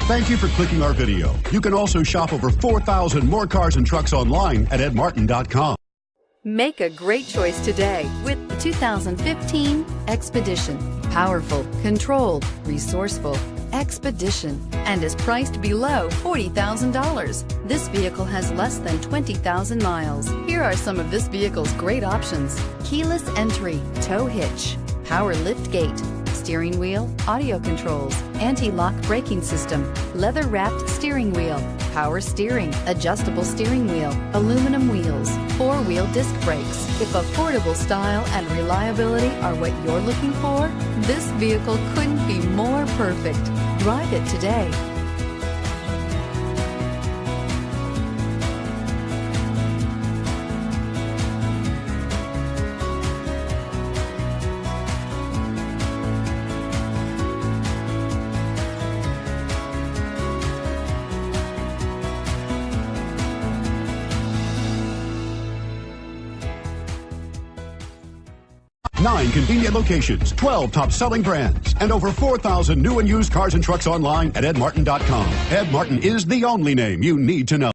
Thank you for clicking our video. You can also shop over 4,000 more cars and trucks online at edmartin.com. Make a great choice today with the 2015 Expedition. Powerful, controlled, resourceful. Expedition, and is priced below $40,000. This vehicle has less than 20,000 miles. Here are some of this vehicle's great options: keyless entry, tow hitch, power lift gate, steering wheel audio controls, anti-lock braking system, leather-wrapped steering wheel, power steering, adjustable steering wheel, aluminum wheels, four-wheel disc brakes. If affordable style and reliability are what you're looking for, this vehicle couldn't be more perfect. Drive it today. Nine convenient locations, 12 top-selling brands, and over 4,000 new and used cars and trucks online at edmartin.com. Ed Martin is the only name you need to know.